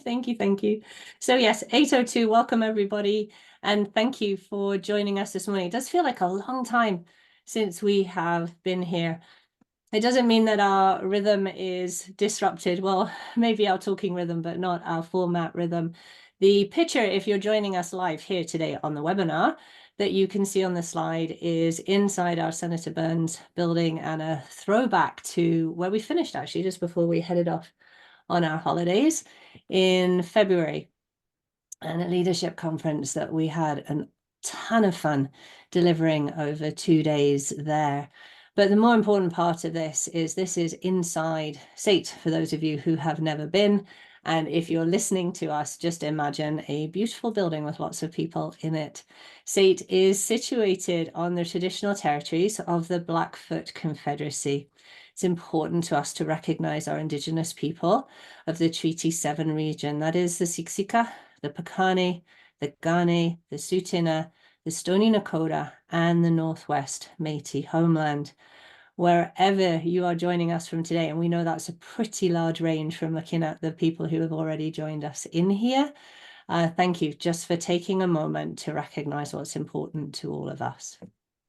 Thank you, thank you. So yes, 8:02, welcome everybody, and thank you for joining us this morning. It does feel like a long time since we have been here. It doesn't mean that our rhythm is disrupted. Well, maybe our talking rhythm, but not our format rhythm. The picture, if you're joining us live here today on the webinar, that you can see on the slide is inside our Senator Burns building and a throwback to where we finished actually just before we headed off on our holidays in February, and a leadership conference that we had a ton of fun delivering over 2 days there. But the more important part of this is inside SAIT for those of you who have never been. And if you're listening to us, just imagine a beautiful building with lots of people in it. SAIT is situated on the traditional territories of the Blackfoot Confederacy. It's important to us to recognize our Indigenous people of the Treaty 7 region. That is the Siksika, the Piikani, the Kainai, the Tsuut'ina, the Stoney Nakoda, and the Northwest Métis homeland. Wherever you are joining us from today, and we know that's a pretty large range from looking at the people who have already joined us in here, thank you just for taking a moment to recognize what's important to all of us.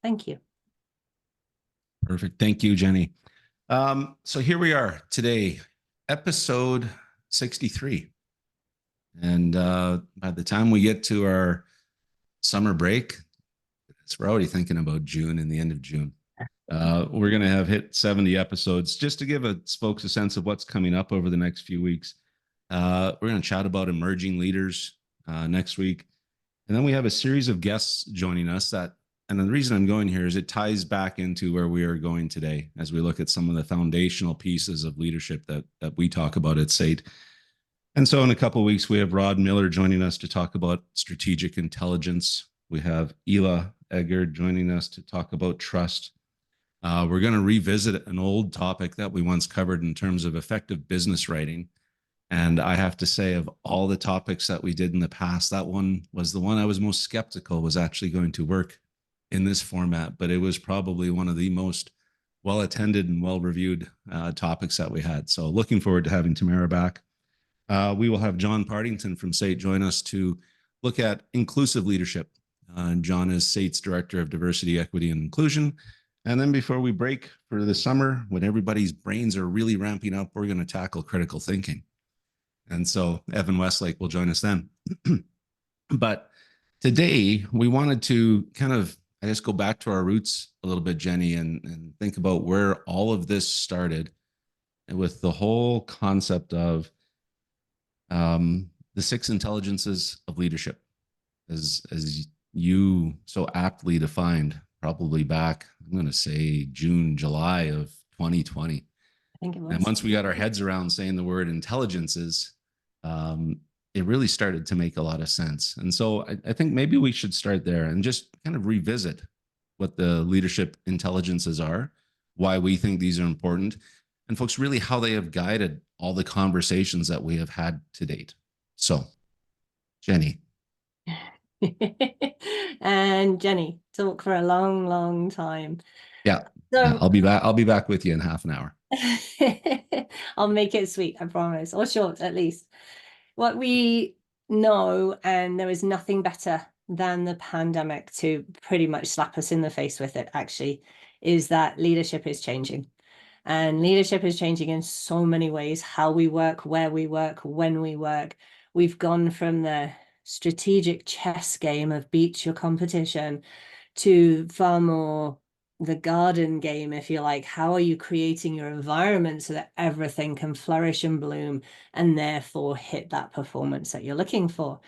Thank you. Perfect. Thank you, Jenny. So here we are today, episode 63. And by the time we get to our summer break, we're already thinking about June and the end of June. We're going to have hit 70 episodes. Just to give folks a sense of what's coming up over the next few weeks. We're going to chat about emerging leaders next week. And then we have a series of guests joining us and the reason I'm going here is it ties back into where we are going today as we look at some of the foundational pieces of leadership that we talk about at SAIT. And so in a couple of weeks, we have Rod Miller joining us to talk about strategic intelligence. We have Ela Eggert joining us to talk about trust. We're going to revisit an old topic that we once covered in terms of effective business writing. And I have to say, of all the topics that we did in the past, that one was the one I was most skeptical was actually going to work in this format, but it was probably one of the most well-attended and well-reviewed topics that we had. So looking forward to having Tamara back. We will have John Partington from SAIT join us to look at inclusive leadership. John is SAIT's Director of Diversity, Equity, and Inclusion. And then before we break for the summer, when everybody's brains are really ramping up, we're going to tackle critical thinking. And so Evan Westlake will join us then. But today we wanted to kind of, I guess, go back to our roots a little bit, Jenny, and think about where all of this started and with the whole concept of the 6 intelligences of leadership, as you so aptly defined, probably back, I'm going to say June, July of 2020. I think it was. And once we got our heads around saying the word intelligences, it really started to make a lot of sense. And so I think maybe we should start there and just kind of revisit what the leadership intelligences are, why we think these are important, and folks, really how they have guided all the conversations that we have had to date. So, Jenny. And Jenny, talk for a long, long time. Yeah, I'll be back with you in half an hour. I'll make it sweet, I promise, or short at least. What we know, and there is nothing better than the pandemic to pretty much slap us in the face with it, actually, is that leadership is changing. And leadership is changing in so many ways, how we work, where we work, when we work. We've gone from the strategic chess game of beat your competition to far more the garden game, if you like. How are you creating your environment so that everything can flourish and bloom and therefore hit that performance that you're looking for?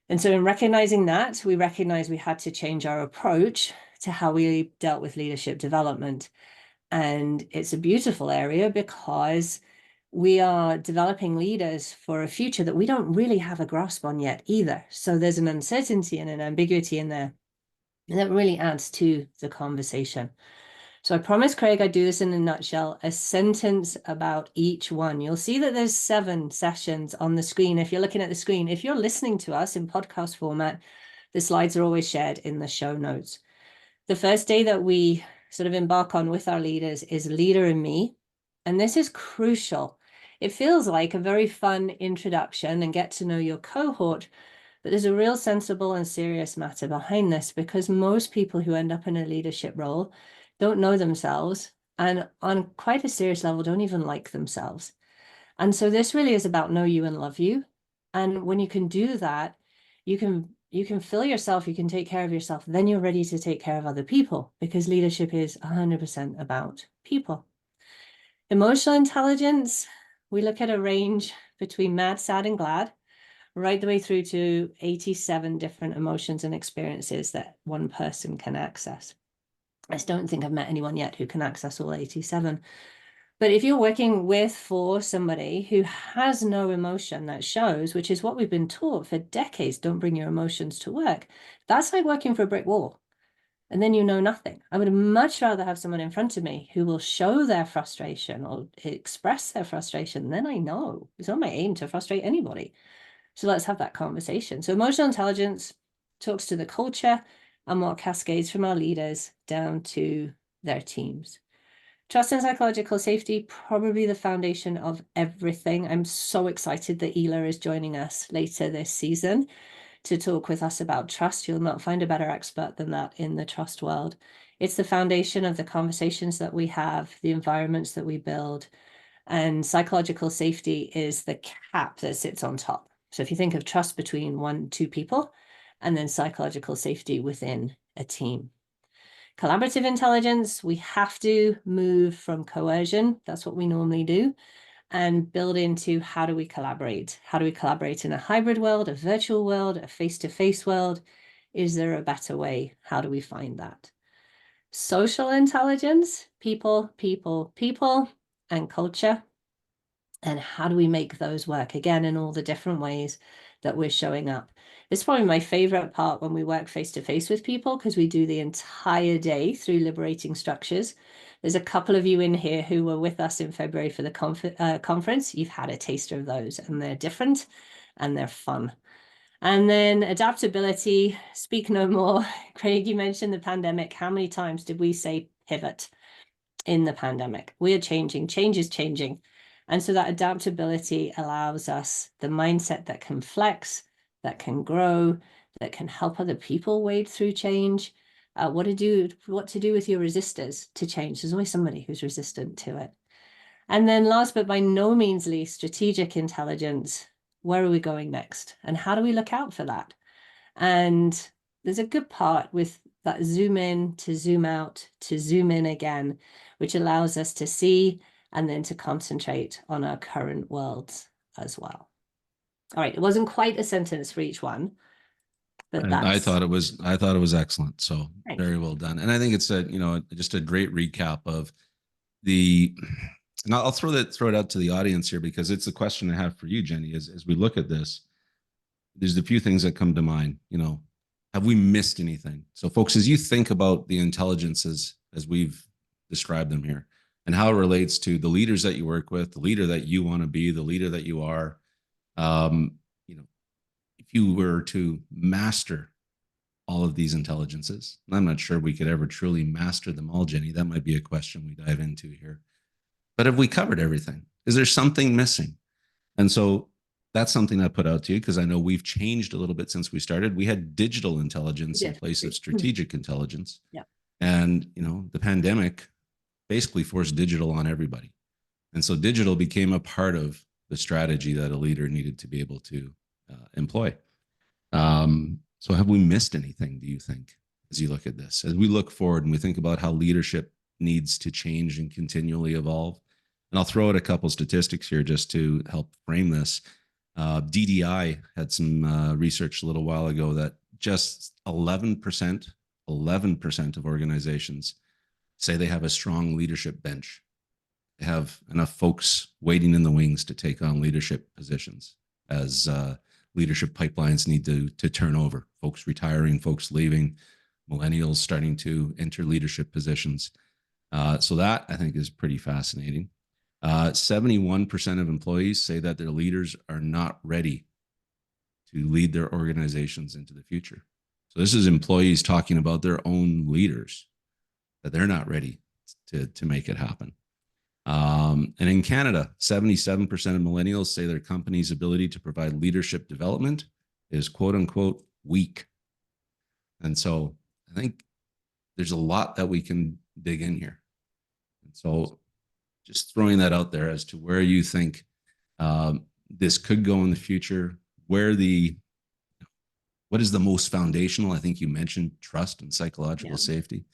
And so in recognizing that, we recognize we had to change our approach to how we dealt with leadership development. And it's a beautiful area because we are developing leaders for a future that we don't really have a grasp on yet either. So there's an uncertainty and an ambiguity in there that really adds to the conversation. So I promised Craig I'd do this in a nutshell, a sentence about each one. You'll see that there's 7 sessions on the screen. If you're looking at the screen, if you're listening to us in podcast format, the slides are always shared in the show notes. The first day that we sort of embark on with our leaders is Leader in Me. And this is crucial It feels like a very fun introduction and get to know your cohort, but there's a real sensible and serious matter behind this because most people who end up in a leadership role don't know themselves and on quite a serious level don't even like themselves. And so this really is about know you and love you. And when you can do that, you can fill yourself, you can take care of yourself, then you're ready to take care of other people because leadership is 100% about people. Emotional intelligence, we look at a range between mad, sad, and glad, right the way through to 87 different emotions and experiences that one person can access. I just don't think I've met anyone yet who can access all 87. But if you're working with for somebody who has no emotion that shows, which is what we've been taught for decades, don't bring your emotions to work, that's like working for a brick wall. And then you know nothing. I would much rather have someone in front of me who will show their frustration or express their frustration. Then I know it's not my aim to frustrate anybody. So let's have that conversation. So emotional intelligence talks to the culture and what cascades from our leaders down to their teams. Trust and psychological safety, probably the foundation of everything. I'm so excited that Ela is joining us later this season to talk with us about trust. You'll not find a better expert than that in the trust world. It's the foundation of the conversations that we have, the environments that we build, and psychological safety is the cap that sits on top. So if you think of trust between two people, and then psychological safety within a team. Collaborative intelligence, we have to move from coercion, that's what we normally do, and build into how do we collaborate? How do we collaborate in a hybrid world, a virtual world, a face-to-face world? Is there a better way? How do we find that? Social intelligence, people, and culture. And how do we make those work again in all the different ways that we're showing up? It's probably my favorite part when we work face to face with people because we do the entire day through liberating structures. There's a couple of you in here who were with us in February for the conference. You've had a taster of those and they're different and they're fun. And then adaptability, speak no more. Craig, you mentioned the pandemic. How many times did we say pivot in the pandemic? We are changing, change is changing. And so that adaptability allows us the mindset that can flex, that can grow, that can help other people wade through change. What to do with your resistors to change. There's always somebody who's resistant to it. And then last but by no means least, strategic intelligence. Where are we going next? And how do we look out for that? And there's a good part with that zoom in to zoom out to zoom in again, which allows us to see and then to concentrate on our current worlds as well. All right, it wasn't quite a sentence for each one, but that's... I thought it was excellent. So very well done. And I think it's just a great recap of the, and I'll throw it out to the audience here because it's a question I have for you, Jenny, as we look at this. There's a few things that come to mind. Have we missed anything? So folks, as you think about the intelligences as we've described them here and how it relates to the leaders that you work with, the leader that you want to be, the leader that you are, if you were to master all of these intelligences, and I'm not sure we could ever truly master them all, Jenny, that might be a question we dive into here. But have we covered everything? Is there something missing? And so that's something I put out to you because I know we've changed a little bit since we started. We had digital intelligence in place of strategic intelligence. Yeah. And, the pandemic basically forced digital on everybody. And so digital became a part of the strategy that a leader needed to be able to employ. So have we missed anything, do you think, as you look at this? As we look forward and we think about how leadership needs to change and continually evolve, and I'll throw out a couple statistics here just to help frame this. DDI had some research a little while ago that just 11% of organizations say they have a strong leadership bench. They have enough folks waiting in the wings to take on leadership positions as leadership pipelines need to turn over. Folks retiring, folks leaving, millennials starting to enter leadership positions. So that I think is pretty fascinating. 71% of employees say that their leaders are not ready to lead their organizations into the future. So this is employees talking about their own leaders, that they're not ready to make it happen. And in Canada, 77% of millennials say their company's ability to provide leadership development is quote unquote weak. And so I think there's a lot that we can dig in here. And so just throwing that out there as to where you think this could go in the future, what is the most foundational? I think you mentioned trust and psychological safety.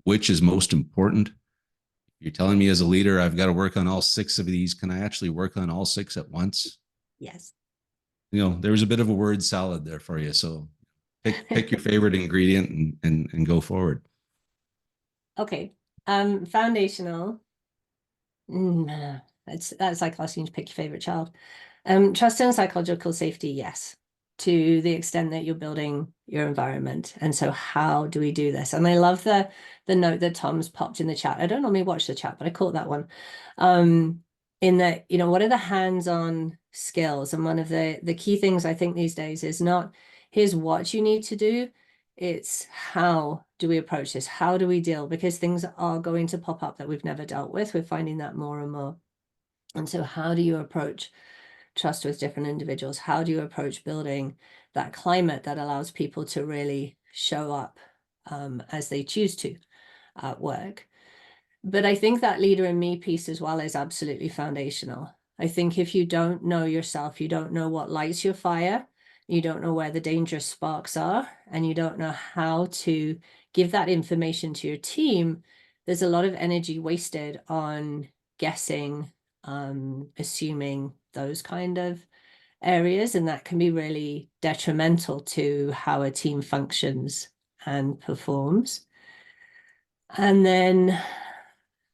Which is most important? You're telling me as a leader, I've got to work on all 6 of these. Can I actually work on all 6 at once? Yes. There was a bit of a word salad there for you. So pick your favorite ingredient and go forward. Okay. Foundational. That's like asking you to pick your favorite child. Trust and psychological safety, yes, to the extent that you're building your environment. And so how do we do this? And I love the note that Tom's popped in the chat. I don't normally watch the chat, but I caught that one. In that, what are the hands-on skills? And one of the key things I think these days is not here's what you need to do, it's how do we approach this? How do we deal? Because things are going to pop up that we've never dealt with. We're finding that more and more. And so how do you approach trust with different individuals? How do you approach building that climate that allows people to really show up as they choose to at work? But I think that leader in me piece as well is absolutely foundational. I think if you don't know yourself, you don't know what lights your fire, you don't know where the dangerous sparks are, and you don't know how to give that information to your team, there's a lot of energy wasted on guessing, assuming those kind of areas, and that can be really detrimental to how a team functions and performs. And then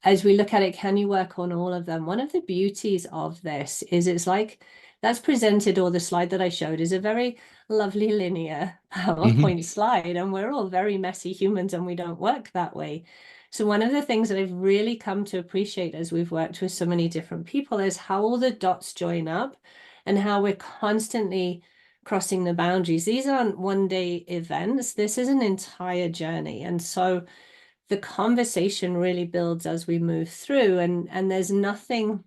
as we look at it, can you work on all of them? One of the beauties of this is it's like that's presented, or the slide that I showed is a very lovely linear PowerPoint slide, and we're all very messy humans and we don't work that way. So one of the things that I've really come to appreciate as we've worked with so many different people is how all the dots join up and how we're constantly crossing the boundaries. These aren't one-day events. This is an entire journey. And so the conversation really builds as we move through, and there's nothing,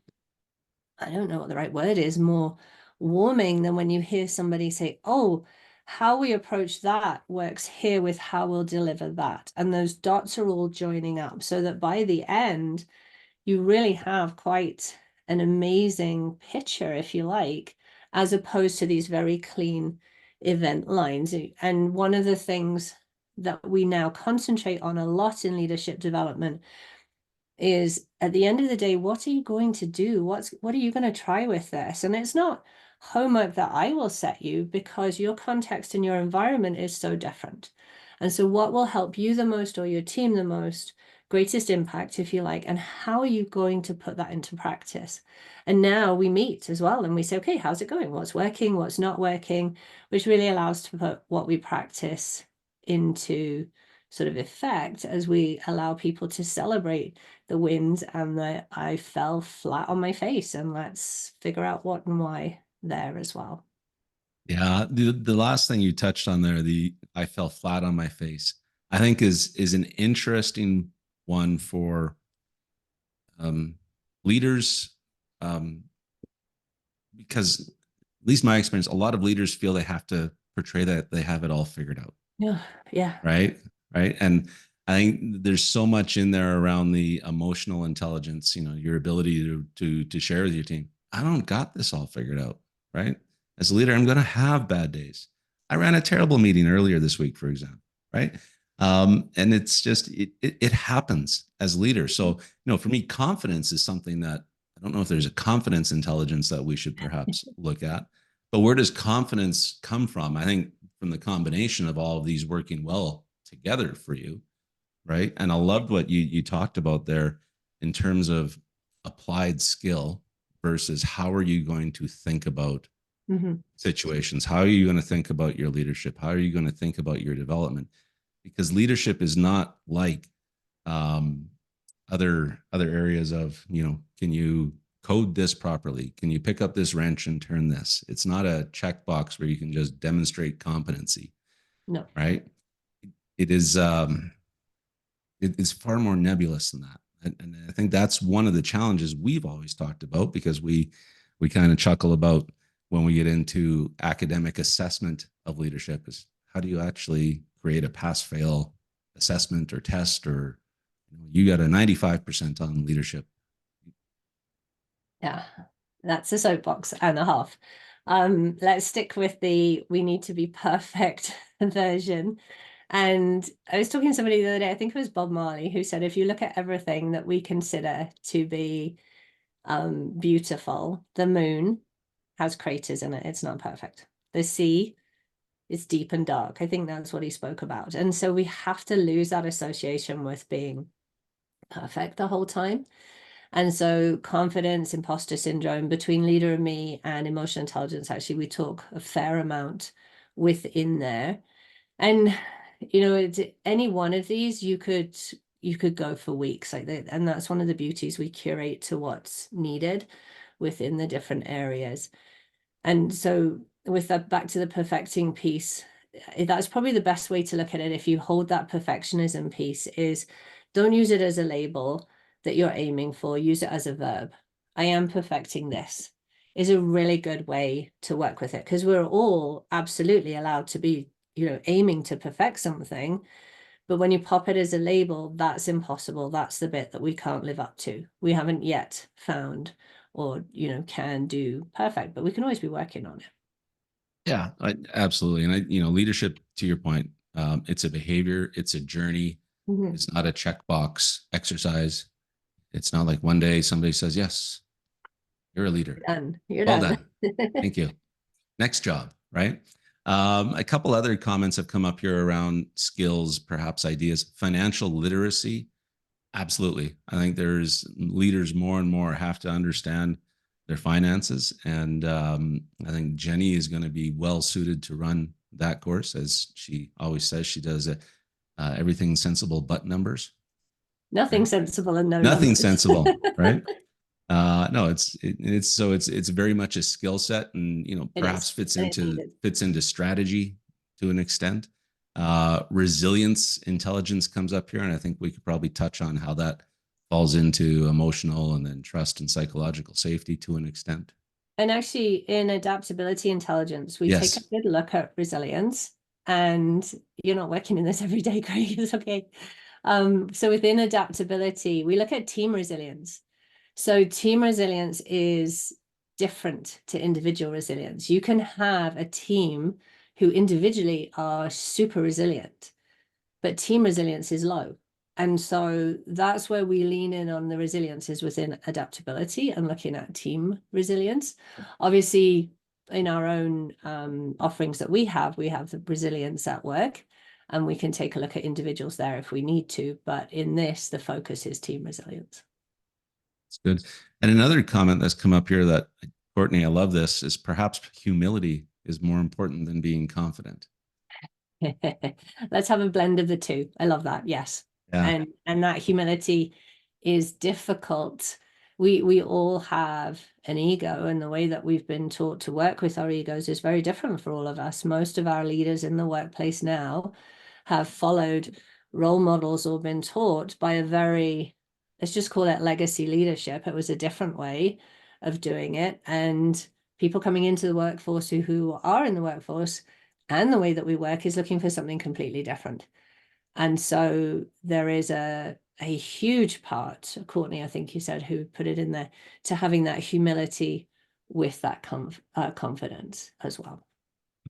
I don't know what the right word is, more warming than when you hear somebody say, oh, how we approach that works here with how we'll deliver that. And those dots are all joining up so that by the end, you really have quite an amazing picture, if you like, as opposed to these very clean event lines. And one of the things that we now concentrate on a lot in leadership development is, at the end of the day, what are you going to do? What are you going to try with this? And it's not homework that I will set you, because your context and your environment is so different. And so what will help you the most, or your team the most, greatest impact, if you like, and how are you going to put that into practice? And now we meet as well and we say, okay, how's it going? What's working? What's not working? Which really allows to put what we practice into sort of effect as we allow people to celebrate the wins and the I fell flat on my face, and let's figure out what and why there as well. Yeah, the last thing you touched on there, the I fell flat on my face, I think is an interesting one for leaders, because at least my experience, a lot of leaders feel they have to portray that they have it all figured out. Yeah. Right. And I think there's so much in there around the emotional intelligence, your ability to share with your team. I don't got this all figured out. Right. As a leader, I'm going to have bad days. I ran a terrible meeting earlier this week, for example. Right. And it's just, it happens as leaders. So, for me, confidence is something that I don't know if there's a confidence intelligence that we should perhaps look at, but where does confidence come from? I think from the combination of all of these working well together for you, right? And I loved what you talked about there in terms of applied skill versus how are you going to think about situations? How are you going to think about your leadership? How are you going to think about your development? Because leadership is not like other areas of, can you code this properly? Can you pick up this wrench and turn this? It's not a checkbox where you can just demonstrate competency. No. Right. It is far more nebulous than that. And I think that's one of the challenges we've always talked about, because we kind of chuckle about when we get into academic assessment of leadership, is how do you actually create a pass fail assessment or test, or you got a 95% on leadership. Yeah, that's a soapbox and a half. Let's stick with the we need to be perfect version. And I was talking to somebody the other day, I think it was Bob Marley, who said if you look at everything that we consider to be beautiful, the moon has craters in it. It's not perfect. The sea is deep and dark. I think that's what he spoke about. And so we have to lose that association with being perfect the whole time. And so confidence, imposter syndrome, between leader and me and emotional intelligence, actually, we talk a fair amount within there. And, it's any one of these, you could go for weeks like that. And that's one of the beauties. We curate to what's needed within the different areas. And so with that, back to the perfecting piece, that's probably the best way to look at it. If you hold that perfectionism piece, is don't use it as a label that you're aiming for, use it as a verb. I am perfecting this is a really good way to work with it, because we're all absolutely allowed to be, aiming to perfect something. But when you pop it as a label, that's impossible. That's the bit that we can't live up to. We haven't yet found or, can do perfect, but we can always be working on it. Yeah, absolutely. And leadership, to your point, it's a behavior, it's a journey. Mhm. It's not a checkbox exercise. It's not like one day somebody says, yes, you're a leader. Done. You're Well done. done. Thank you. Next job, right? A couple other comments have come up here around skills, perhaps ideas. Financial literacy. Absolutely. I think there's leaders more and more have to understand their finances. And I think Jenny is going to be well suited to run that course. As she always says, she does everything sensible but numbers. Nothing Right? sensible and no Nothing numbers. sensible, right? No, it's very much a skill set, and It perhaps is, and it's needed. fits into strategy to an extent. Resilience, intelligence comes up here, and I think we could probably touch on how that falls into emotional and then trust and psychological safety to an extent. And actually, in adaptability intelligence, we take a Yes. good look at resilience. And you're not working in this every day, Craig. It's okay. So within adaptability, we look at team resilience. So team resilience is different to individual resilience. You can have a team who individually are super resilient, but team resilience is low. And so that's where we lean in on the resiliences within adaptability and looking at team resilience. Obviously, in our own offerings that we have the resilience at work, and we can take a look at individuals there if we need to. But in this, the focus is team resilience. It's good. And another comment that's come up here that, Courtney, I love this, is perhaps humility is more important than being confident. Let's have a blend of the two. I love that. Yes. Yeah. And that humility is difficult. We all have an ego, and the way that we've been taught to work with our egos is very different for all of us. Most of our leaders in the workplace now have followed role models or been taught by a very, let's just call it legacy leadership. It was a different way of doing it. And people coming into the workforce who are in the workforce and the way that we work is looking for something completely different. And so there is a huge part, Courtney, I think you said, who put it in there, to having that humility with that confidence as well.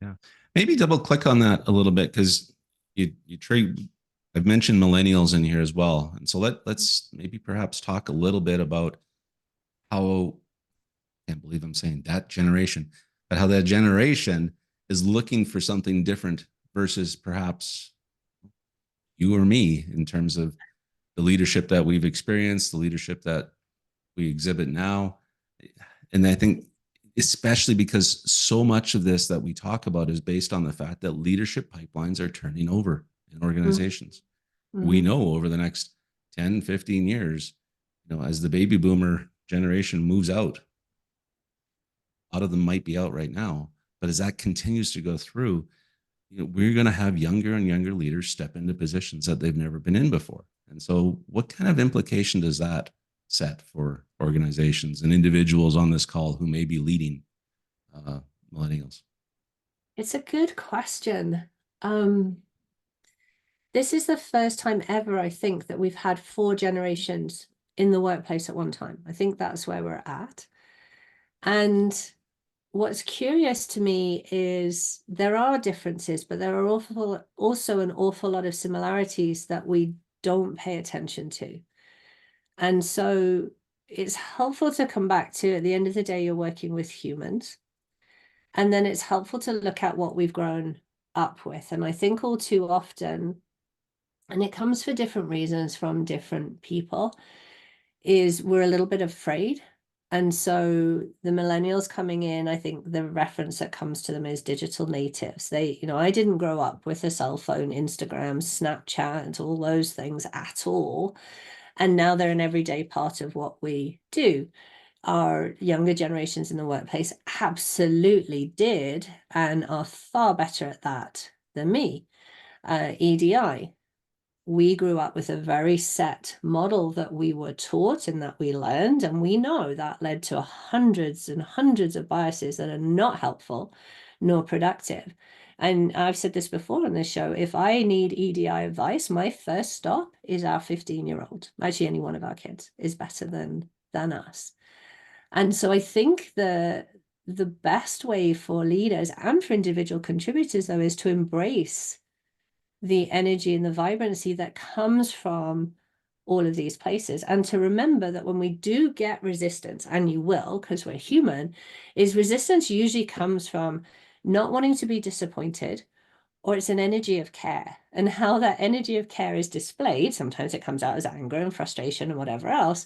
Yeah. Maybe double click on that a little bit, because you trade. I've mentioned millennials in here as well. And so let's maybe perhaps talk a little bit about how, I can't believe I'm saying that generation, but how that generation is looking for something different versus perhaps you or me, in terms of the leadership that we've experienced, the leadership that we exhibit now. And I think, especially because so much of this that we talk about is based on the fact that leadership pipelines are turning over in organizations. Mm-hmm. We know over the next 10, 15 years, as the baby boomer generation moves out, a lot of them might be out right now, but as that continues to go through, we're going to have younger and younger leaders step into positions that they've never been in before. And so, what kind of implication does that set for organizations and individuals on this call who may be leading millennials? It's a good question. This is the first time ever, I think, that we've had 4 generations in the workplace at one time. I think that's where we're at. And what's curious to me is there are differences, but there are also an awful lot of similarities that we don't pay attention to. And so it's helpful to come back to, at the end of the day, you're working with humans. And then it's helpful to look at what we've grown up with. And I think all too often, and it comes for different reasons from different people, is we're a little bit afraid. And so the millennials coming in, I think the reference that comes to them is digital natives. They, I didn't grow up with a cell phone, Instagram, Snapchat, all those things at all. And now they're an everyday part of what we do. Our younger generations in the workplace absolutely did and are far better at that than me. EDI, we grew up with a very set model that we were taught and that we learned, and we know that led to hundreds and hundreds of biases that are not helpful nor productive. And I've said this before on this show, if I need EDI advice, my first stop is our 15-year-old. Actually, any one of our kids is better than us. And so I think the best way for leaders and for individual contributors, though, is to embrace the energy and the vibrancy that comes from all of these places. And to remember that when we do get resistance, and you will, because we're human, is resistance usually comes from not wanting to be disappointed, or it's an energy of care. And how that energy of care is displayed, sometimes it comes out as anger and frustration and whatever else,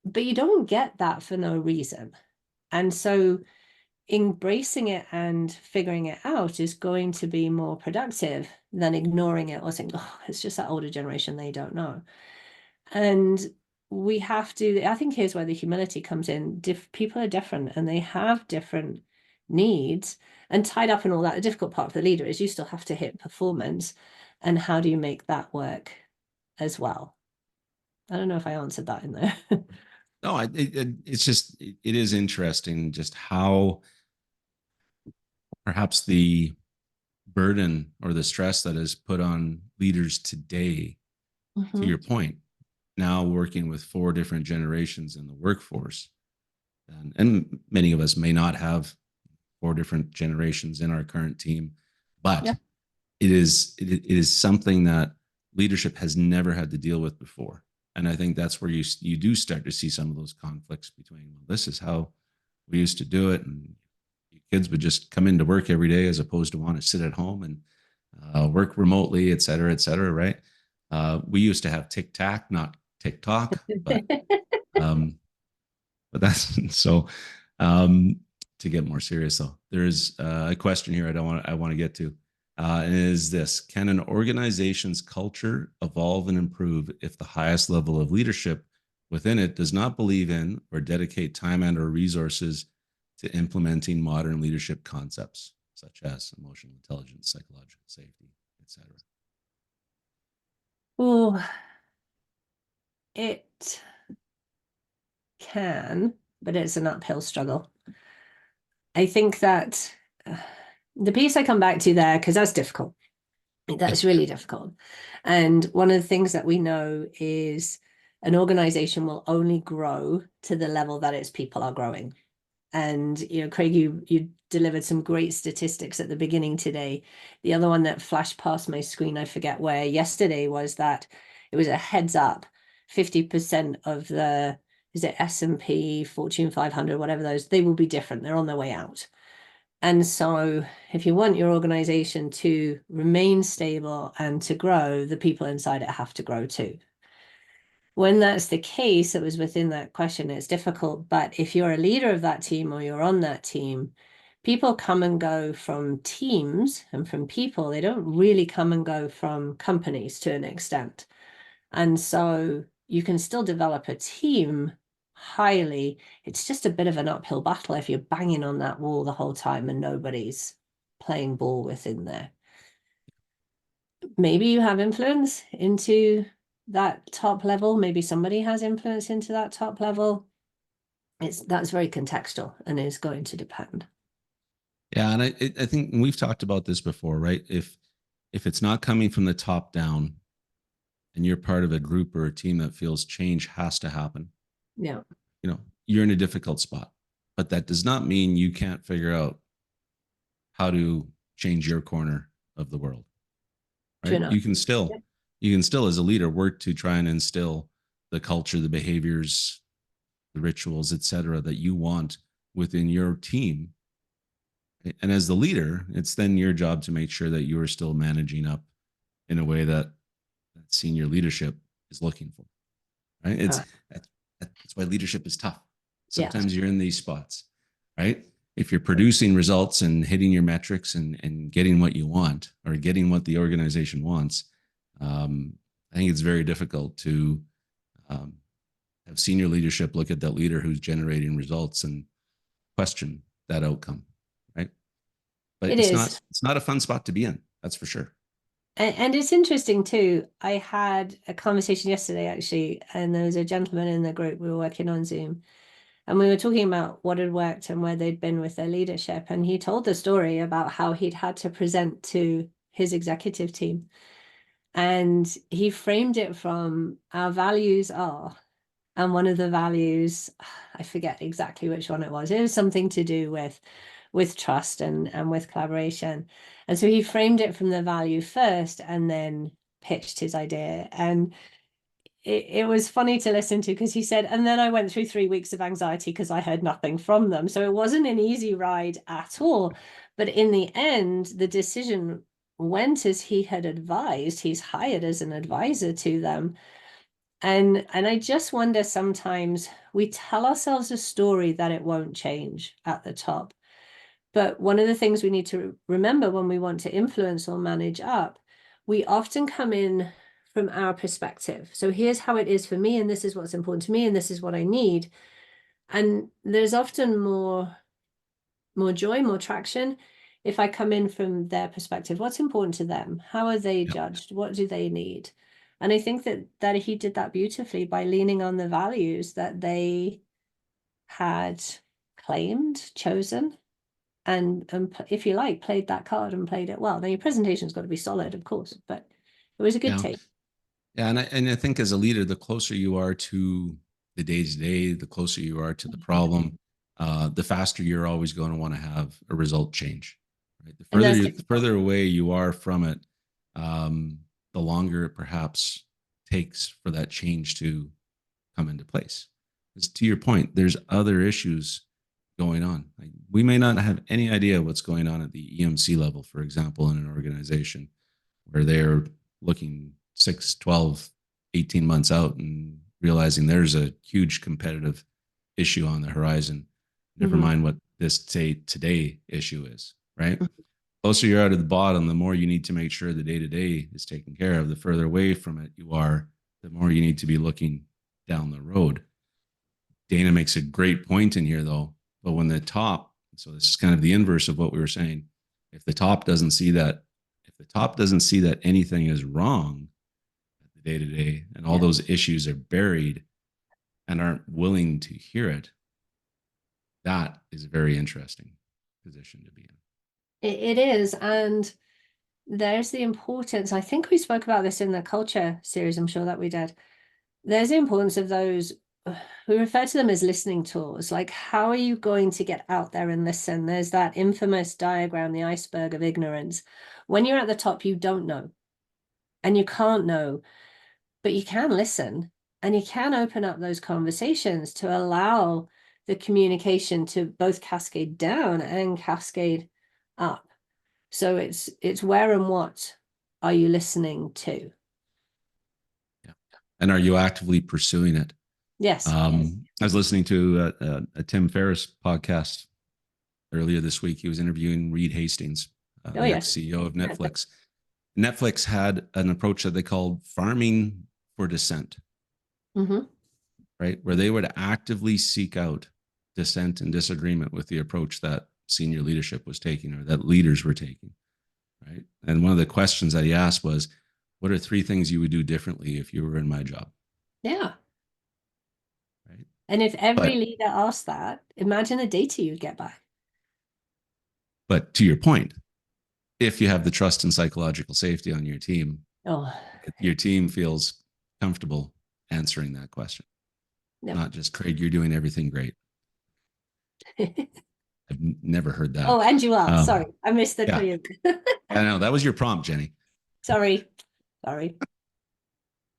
but you don't get that for no reason. And so embracing it and figuring it out is going to be more productive than ignoring it or saying, oh, it's just that older generation, they don't know. And we have to, I think here's where the humility comes in. People are different and they have different needs, and tied up in all that, the difficult part for the leader is you still have to hit performance. And how do you make that work as well? I don't know if I answered that in there. No, it's just, it is interesting just how perhaps the burden or the stress that is put on leaders today, to your point, now working with 4 different generations in the workforce. And many of us may not have 4 different generations in our current team, but Yeah. it is something that leadership has never had to deal with before. And I think that's where you do start to see some of those conflicts between, well, this is how we used to do it, and kids would just come into work every day as opposed to want to sit at home and work remotely, et cetera, right? We used to have tic tac, not TikTok, but that's so. To get more serious, though, there's a question here I want to get to. And is this: can an organization's culture evolve and improve if the highest level of leadership within it does not believe in or dedicate time and or resources to implementing modern leadership concepts such as emotional intelligence, psychological safety, etc.? Oh, it can, but it's an uphill struggle. I think that the piece I come back to there, because that's difficult. That's really difficult. And one of the things that we know is an organization will only grow to the level that its people are growing. And, Craig, you delivered some great statistics at the beginning today. The other one that flashed past my screen, I forget where, yesterday, was that it was a heads up. 50% of the, is it S&P, Fortune 500, whatever those, they will be different. They're on their way out. And so if you want your organization to remain stable and to grow, the people inside it have to grow too. When that's the case, it was within that question, it's difficult. But if you're a leader of that team or you're on that team, people come and go from teams and from people. They don't really come and go from companies to an extent. And so you can still develop a team highly. It's just a bit of an uphill battle if you're banging on that wall the whole time and nobody's playing ball within there. Maybe you have influence into that top level, maybe somebody has influence into that top level. That's very contextual and is going to depend. Yeah, and I think we've talked about this before, right? If it's not coming from the top down, and you're part of a group or a team that feels change has to happen, Yeah. You're in a difficult spot. But that does not mean you can't figure out how to change your corner of the world, True right? enough. You can still as a leader work to try and instill the culture, the behaviors, the rituals, etc., that you want within your team. And as the leader, it's then your job to make sure that you are still managing up in a way that senior leadership is looking for, right? That's why leadership is tough. Yeah. Sometimes you're in these spots, right? If you're producing results and hitting your metrics and getting what you want or getting what the organization wants, I think it's very difficult to um, have senior leadership look at that leader who's generating results and question that outcome, right? But It is. it's not a fun spot to be in. That's for sure. And it's interesting too. I had a conversation yesterday actually, and there was a gentleman in the group. We were working on Zoom, and we were talking about what had worked and where they'd been with their leadership. And he told the story about how he'd had to present to his executive team. And he framed it from our values are, and one of the values, I forget exactly which one it was. It was something to do with trust and with collaboration. And so he framed it from the value first and then pitched his idea. And it was funny to listen to because he said, and then I went through 3 weeks of anxiety because I heard nothing from them. So it wasn't an easy ride at all. But in the end, the decision went as he had advised. He's hired as an advisor to them. And I just wonder, sometimes we tell ourselves a story that it won't change at the top. But one of the things we need to remember when we want to influence or manage up, we often come in from our perspective. So here's how it is for me, and this is what's important to me, and this is what I need. And there's often more joy, more traction if I come in from their perspective. What's important to them? How are they Yep. judged? What do they need? And I think that he did that beautifully by leaning on the values that they had claimed, chosen, and if you like, played that card and played it well. Now your presentation's got to be solid, of course, but it was a good Yeah. take. Yeah. And I think as a leader, the closer you are to the day to day, the closer you are to the problem, the faster you're always going to want to have a result change. Right? And that's The further away you are from it, the longer it perhaps takes for that change to come into place. Because to your point, there's other issues going on. Like we may not have any idea what's going on at the EMC level, for example, in an organization where they're looking 6, 12, 18 months out and realizing there's a huge competitive issue on the horizon. Never mind what this today issue is, right? Closer you're out of the bottom, the more you need to make sure the day to day is taken care of. The further away from it you are, the more you need to be looking down the road. Dana makes a great point in here, though. But when the top, so this is kind of the inverse of what we were saying. If the top doesn't see that, if the top doesn't see that anything is wrong at the day to day, and all those issues are buried and aren't willing to hear it, that is a very interesting position to be in. It is. And there's the importance. I think we spoke about this in the culture series. I'm sure that we did. There's the importance of those. We refer to them as listening tours. Like, how are you going to get out there and listen? There's that infamous diagram, the iceberg of ignorance. When you're at the top, you don't know and you can't know, but you can listen and you can open up those conversations to allow the communication to both cascade down and cascade up. So it's where and what are you listening to? Yeah. And are you actively pursuing it? Yes. I was listening to a Tim Ferriss podcast earlier this week. He was interviewing Reed Hastings, the ex-CEO of Netflix. Netflix had an approach that they called farming for dissent, right? Where they would actively seek out dissent and disagreement with the approach that senior leadership was taking or that leaders were taking, right? And one of the questions that he asked was, What are 3 things you would do differently if you were in my job? Yeah. Right. And if every But leader asked that, imagine the data you'd get back. but to your point, if you have the trust and psychological safety on your team, Oh, your team feels comfortable answering that question. no. Not just Craig, you're doing everything great. I've never heard Oh, that. and you are. Um, Sorry, I missed the yeah, clear. I know that was your prompt, Jenny. Sorry. Sorry.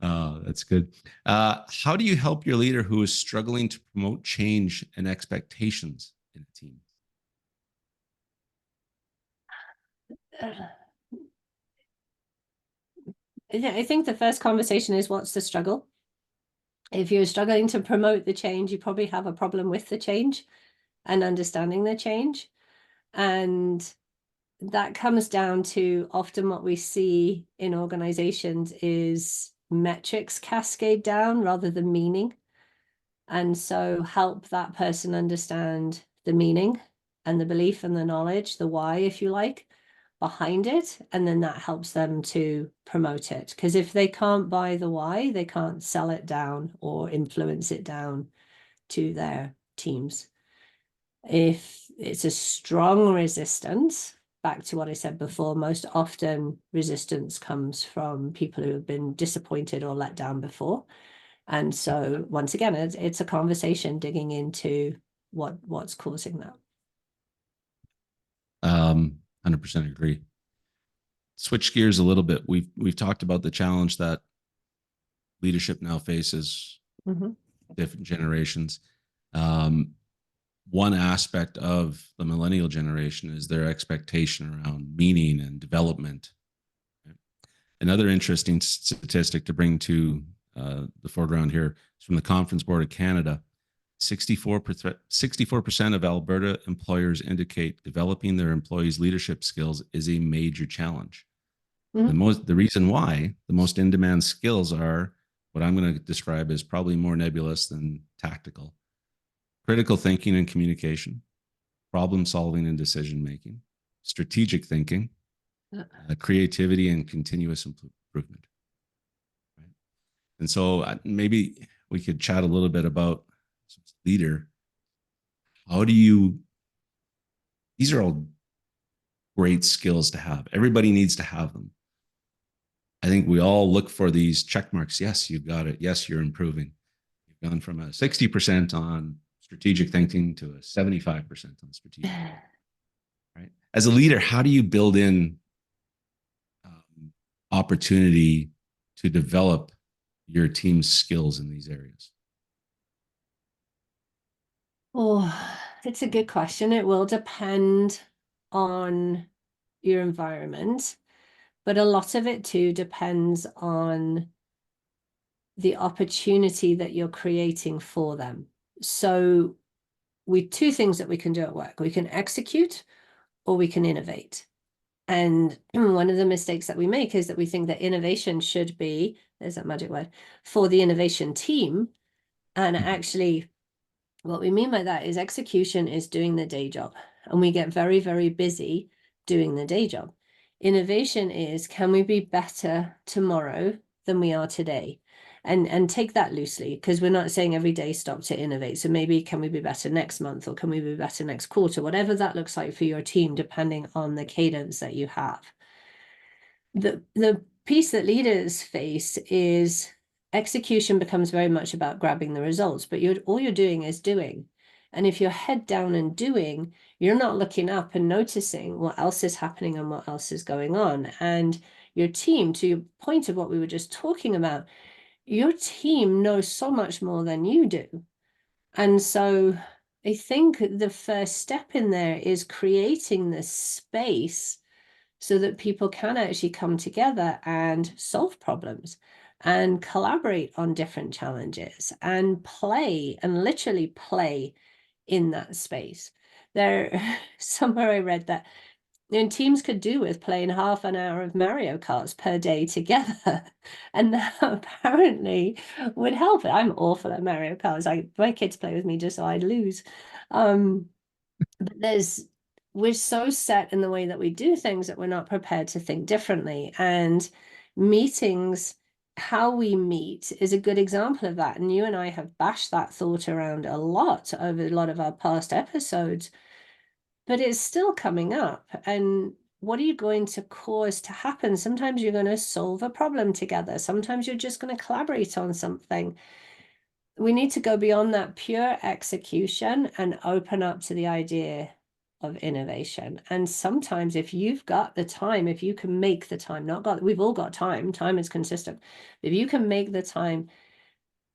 That's good. How do you help your leader who is struggling to promote change and expectations in a team? Yeah, I think the first conversation is what's the struggle? If you're struggling to promote the change, you probably have a problem with the change and understanding the change. And that comes down to often what we see in organizations is metrics cascade down rather than meaning. And so help that person understand the meaning and the belief and the knowledge, the why, if you like, behind it. And then that helps them to promote it. Because if they can't buy the why, they can't sell it down or influence it down to their teams. If it's a strong resistance, back to what I said before, most often resistance comes from people who have been disappointed or let down before. And so once again, it's a conversation digging into what's causing that. 100% agree. Switch gears a little bit. We've talked about the challenge that leadership now faces, different generations. One aspect of the millennial generation is their expectation around meaning and development. Another interesting statistic to bring to the foreground here is from the Conference Board of Canada. 64% of Alberta employers indicate developing their employees' leadership skills is a major challenge. The reason why the most in-demand skills are what I'm going to describe as probably more nebulous than tactical: critical thinking and communication, problem solving and decision making, strategic thinking, creativity, and continuous improvement. Right? And so maybe we could chat a little bit about leader. How do you? These are all great skills to have. Everybody needs to have them. I think we all look for these check marks. Yes, you've got it. Yes, you're improving. You've gone from a 60% on strategic thinking to a 75% on strategic thinking. Right? As a leader, how do you build in opportunity to develop your team's skills in these areas? Oh, it's a good question. It will depend on your environment, but a lot of it too depends on the opportunity that you're creating for them. So two things that we can do at work. We can execute or we can innovate. And one of the mistakes that we make is that we think that innovation should be, there's that magic word, for the innovation team. And actually, what we mean by that is execution is doing the day job. And we get very, very busy doing the day job. Innovation is, can we be better tomorrow than we are today? And take that loosely, because we're not saying every day stop to innovate. So maybe can we be better next month, or can we be better next quarter, whatever that looks like for your team, depending on the cadence that you have. The piece that leaders face is execution becomes very much about grabbing the results, but all you're doing is doing. And if you're head down and doing, you're not looking up and noticing what else is happening and what else is going on. And your team, to your point of what we were just talking about, your team knows so much more than you do. And so I think the first step in there is creating this space so that people can actually come together and solve problems and collaborate on different challenges and play and literally play in that space. There, somewhere I read that teams could do with playing half an hour of Mario Karts per day together. And that apparently would help. I'm awful at Mario Karts. My kids play with me just so I'd lose. But we're so set in the way that we do things that we're not prepared to think differently. And meetings, how we meet is a good example of that. And you and I have bashed that thought around a lot over a lot of our past episodes, but it's still coming up. And what are you going to cause to happen? Sometimes you're going to solve a problem together. Sometimes you're just going to collaborate on something. We need to go beyond that pure execution and open up to the idea of innovation. And sometimes if you've got the time, if you can make the time, not got, we've all got time is consistent. If you can make the time,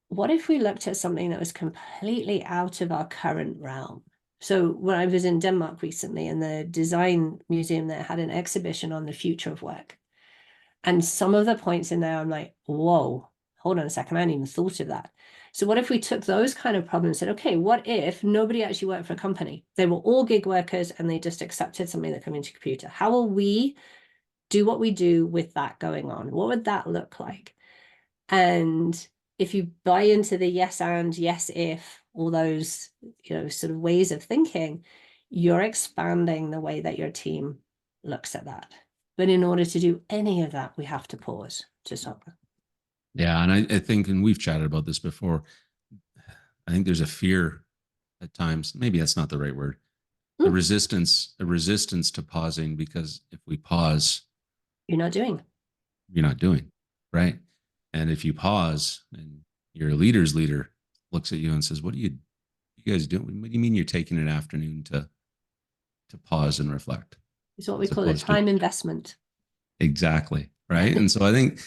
what if we looked at something that was completely out of our current realm? So when I was in Denmark recently, and the design museum there had an exhibition on the future of work. And some of the points in there, I'm like, whoa, hold on a second, I hadn't even thought of that. So what if we took those kind of problems and said, okay, what if nobody actually worked for a company? They were all gig workers and they just accepted something that came into a computer. How will we do what we do with that going on? What would that look like? And if you buy into the yes and, yes if, all those, sort of ways of thinking, you're expanding the way that your team looks at that. But in order to do any of that, we have to pause to stop. Yeah. And I think, and we've chatted about this before, I think there's a fear at times, maybe that's not the right word, a resistance to pausing, because if we pause, you're not doing. Right. And if you pause and your leader's leader looks at you and says, what are you guys doing? What do you mean you're taking an afternoon to pause and reflect? It's what we call a time investment. Exactly. Right. And so I think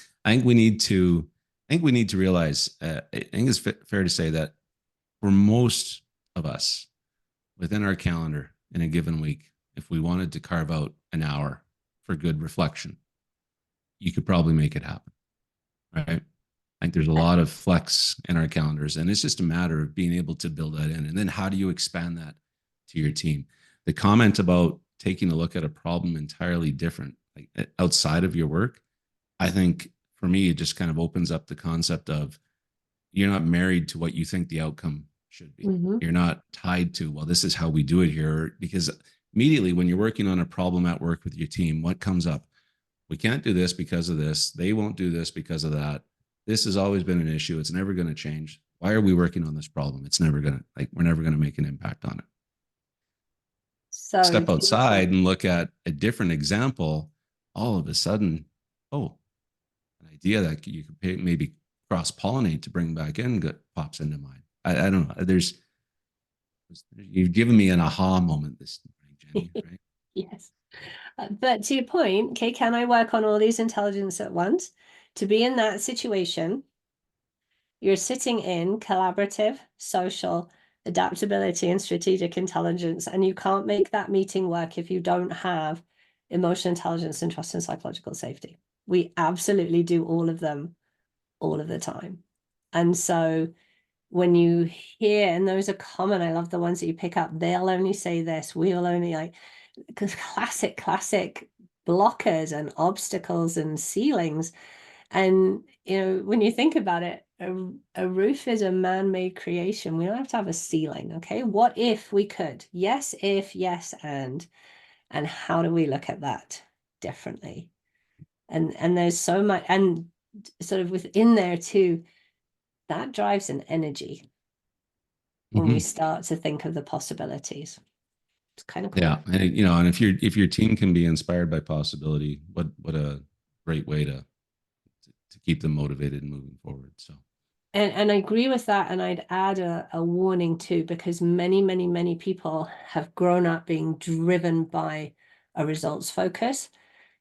we need to realize, I think it's fair to say that for most of us within our calendar in a given week, if we wanted to carve out an hour for good reflection, you could probably make it happen. Right. I think there's a lot of flex in our calendars, and it's just a matter of being able to build that in. And then how do you expand that to your team? The comment about taking a look at a problem entirely different, like outside of your work, I think for me, it just kind of opens up the concept of you're not married to what you think the outcome should be. Mm-hmm. You're not tied to, well, this is how we do it here. Because immediately when you're working on a problem at work with your team, what comes up? We can't do this because of this. They won't do this because of that. This has always been an issue. It's never going to change. Why are we working on this problem? It's never going to, we're never going to make an impact on it. So step outside and look at a different example. All of a sudden, oh, an idea that you could maybe cross pollinate to bring back in pops into mind. I don't know. You've given me an aha moment this morning, Jenny, right? Yes. But to your point, okay, can I work on all these intelligence at once? To be in that situation, you're sitting in collaborative, social, adaptability, and strategic intelligence, and you can't make that meeting work if you don't have emotional intelligence and trust and psychological safety. We absolutely do all of them all of the time. And so when you hear, and those are common, I love the ones that you pick up, they'll only say this, we'll only classic blockers and obstacles and ceilings. And when you think about it, a roof is a man-made creation. We don't have to have a ceiling. Okay, what if we could? Yes, if, yes, and how do we look at that differently? And there's so much, and sort of within there too, that drives an energy when we start to think of the possibilities. It's kind of cool. Yeah, and and if your team can be inspired by possibility, what a great way to keep them motivated and moving forward. So, and I agree with that, and I'd add a warning too, because many people have grown up being driven by a results focus.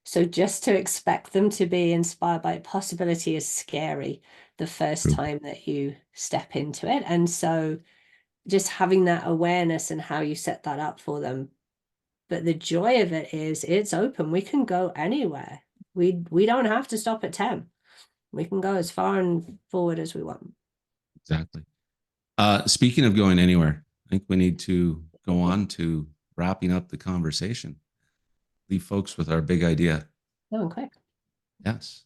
So just to expect them to be inspired by possibility is scary the first time that you step into it. And so just having that awareness and how you set that up for them. But the joy of it is it's open. We can go anywhere. We don't have to stop at 10. We can go as far and forward as we want. Exactly. Speaking of going anywhere, I think we need to go on to wrapping up the conversation. Leave folks with our big idea. Going quick. Yes.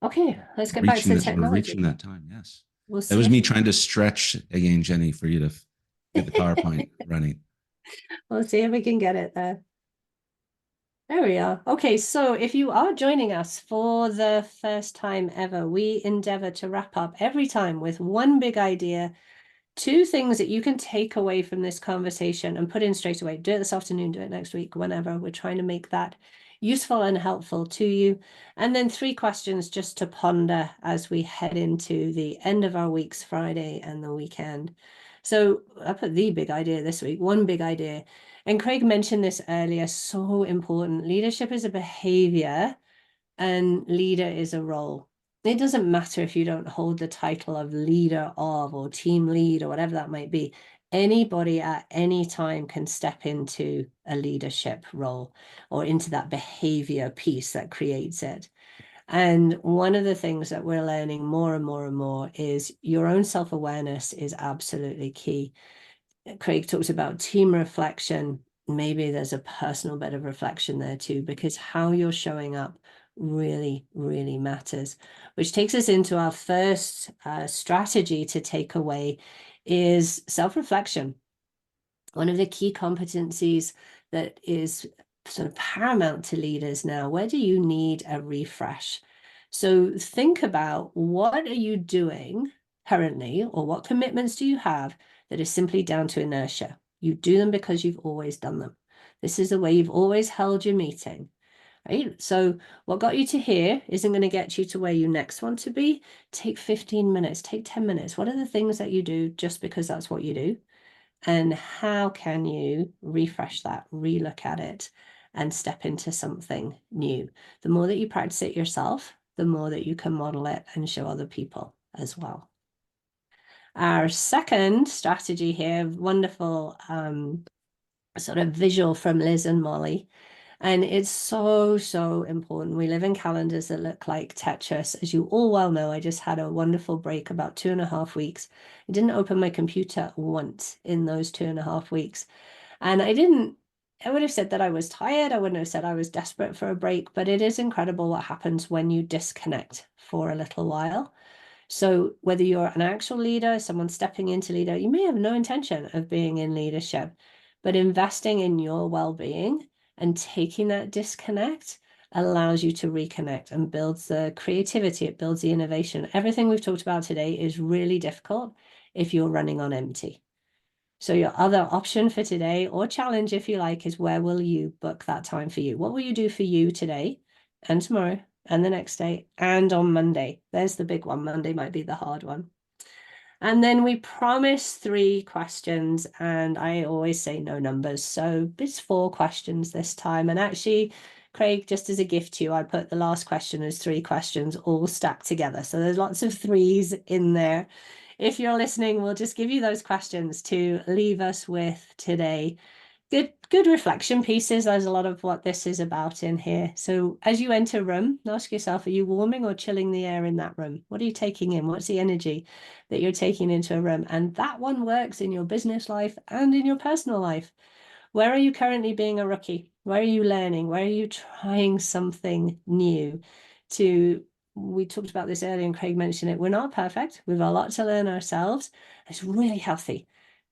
Okay, let's get back to the technology. We're reaching that time. Yes. We'll see. That was me trying to stretch again, Jenny, for you to get the PowerPoint running. We'll see if we can get it there. There we are. Okay, so if you are joining us for the first time ever, we endeavor to wrap up every time with one big idea, two things that you can take away from this conversation and put in straight away. Do it this afternoon, do it next week, whenever. We're trying to make that useful and helpful to you. And then three questions just to ponder as we head into the end of our week's Friday and the weekend. So I put the big idea this week, one big idea. And Craig mentioned this earlier, so important. Leadership is a behavior and leader is a role. It doesn't matter if you don't hold the title of leader of or team lead or whatever that might be. Anybody at any time can step into a leadership role or into that behavior piece that creates it. And one of the things that we're learning more and more and more is your own self-awareness is absolutely key. Craig talks about team reflection. Maybe there's a personal bit of reflection there too, because how you're showing up really, really matters. Which takes us into our first strategy to take away is self-reflection. One of the key competencies that is sort of paramount to leaders now. Where do you need a refresh? So think about, what are you doing currently, or what commitments do you have that is simply down to inertia? You do them because you've always done them. This is the way you've always held your meeting, right? So what got you to here isn't going to get you to where you next want to be. Take 15 minutes, take 10 minutes. What are the things that you do just because that's what you do? And how can you refresh that, relook at it, and step into something new? The more that you practice it yourself, the more that you can model it and show other people as well. Our second strategy here, wonderful sort of visual from Liz and Molly. And it's so, so important. We live in calendars that look like Tetris. As you all well know, I just had a wonderful break, about 2.5 weeks. I didn't open my computer once in those 2.5 weeks. And I would have said that I was tired. I wouldn't have said I was desperate for a break, but it is incredible what happens when you disconnect for a little while. So whether you're an actual leader, someone stepping into leader, you may have no intention of being in leadership, but investing in your well-being and taking that disconnect allows you to reconnect and builds the creativity, it builds the innovation. Everything we've talked about today is really difficult if you're running on empty. So your other option for today, or challenge if you like, is where will you book that time for you? What will you do for you today and tomorrow and the next day and on Monday? There's the big one. Monday might be the hard one. And then we promise 3 questions, and I always say no numbers. So it's 4 questions this time. And actually, Craig, just as a gift to you, I put the last question as 3 questions all stacked together. So there's lots of threes in there. If you're listening, we'll just give you those questions to leave us with today. Good reflection pieces. There's a lot of what this is about in here. So as you enter a room, ask yourself, are you warming or chilling the air in that room? What are you taking in? What's the energy that you're taking into a room? And that one works in your business life and in your personal life. Where are you currently being a rookie? Where are you learning? Where are you trying something new? We talked about this earlier and Craig mentioned it. We're not perfect. We've a lot to learn ourselves. It's really healthy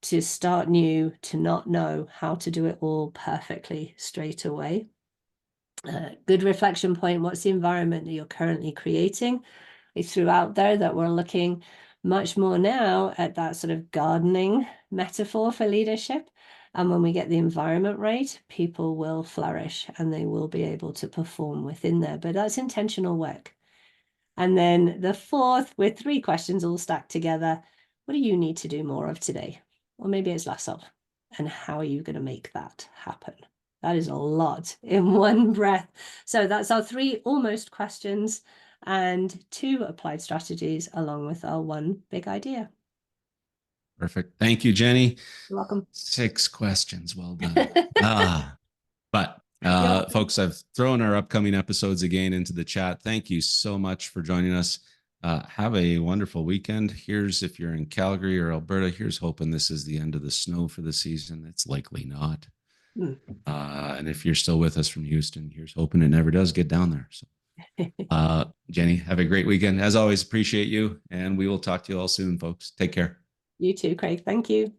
to start new, to not know how to do it all perfectly straight away. Good reflection point. What's the environment that you're currently creating? We threw out there that we're looking much more now at that sort of gardening metaphor for leadership. And when we get the environment right, people will flourish and they will be able to perform within there. But that's intentional work. And then the fourth, with 3 questions all stacked together, what do you need to do more of today? Or maybe it's less of. And how are you going to make that happen? That is a lot in one breath. So that's our 3 almost questions and 2 applied strategies, along with our 1 big idea. Perfect. Thank you, Jenny. You're welcome. 6 questions. Well done. But You're folks, I've thrown our upcoming episodes again into the chat. Thank you so much for joining us. Have a wonderful weekend. Here's, if you're in Calgary or Alberta, here's hoping this is the end of the snow for the season. It's likely not. And if you're still with us from Houston, here's hoping it never does get down there. So, Jenny, have a great weekend. As always, appreciate you. And we will talk to you all soon, folks. Take care. You too, Craig. Thank you.